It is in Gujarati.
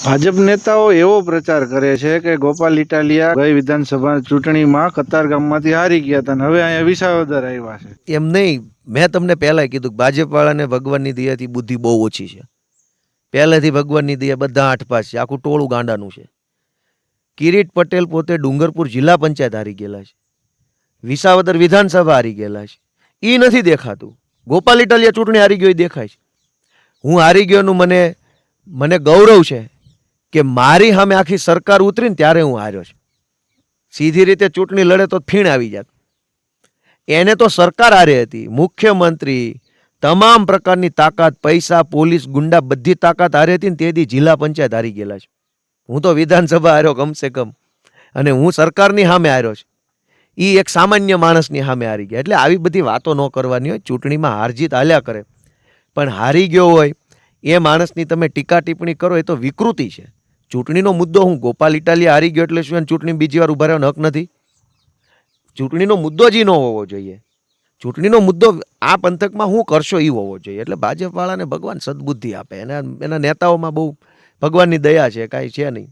ભાજપ નેતાઓ એવો પ્રચાર કરે છે કે ગોપાલ ઇટાલિયા ગઈ વિધાનસભા ચૂંટણીમાં કતારગામમાંથી હારી ગયા હતા અને હવે અહીંયા વિસાવદર આવ્યા છે. એમ નહીં, મેં તમને પહેલાં કીધું કે ભાજપવાળાને ભગવાનની દયાથી બુદ્ધિ બહુ ઓછી છે. પહેલેથી ભગવાનની દયા બધા આઠપાસ છે, આખું ટોળું ગાંડાનું છે. કિરીટ પટેલ પોતે ડુંગરપુર જિલ્લા પંચાયત હારી ગયેલા છે, વિસાવદર વિધાનસભા હારી ગયેલા છે. એ નથી દેખાતું. ગોપાલ ઇટાલિયા ચૂંટણી હારી ગયો એ દેખાય છે. હું હારી ગયોનું મને ગૌરવ છે કે મારી સામે આખી સરકાર ઉતરીને ત્યારે હું હાર્યો છું. સીધી રીતે ચૂંટણી લડે તો ફીણ આવી જાત. એને તો સરકાર હારે હતી, મુખ્યમંત્રી, તમામ પ્રકારની તાકાત, પૈસા, પોલીસ, ગુંડા, બધી તાકાત હારે હતી ને તેથી જિલ્લા પંચાયત હારી ગયેલા છે. હું તો વિધાનસભા હાર્યો કમસે કમ, અને હું સરકારની સામે હાર્યો છું. એ એક સામાન્ય માણસની સામે હારી ગયા. એટલે આવી બધી વાતો ન કરવાની હોય. ચૂંટણીમાં હાર જીત હાલ્યા કરે, પણ હારી ગયો હોય એ માણસની તમે ટીકા ટિપ્પણી કરો એ તો વિકૃતિ છે. ચૂંટણીનો મુદ્દો હું ગોપાલ ઇટાલિયા હારી ગયો એટલે શું ચૂંટણી બીજી વાર ઉભા રહેવાનો હક નથી? ચૂંટણીનો મુદ્દો જ ન હોવો જોઈએ. ચૂંટણીનો મુદ્દો આ પંથકમાં હું કરશો એ હોવો જોઈએ. એટલે ભાજપવાળાને ભગવાન સદબુદ્ધિ આપે. એના નેતાઓમાં બહુ ભગવાનની દયા છે, કાંઈ છે નહીં.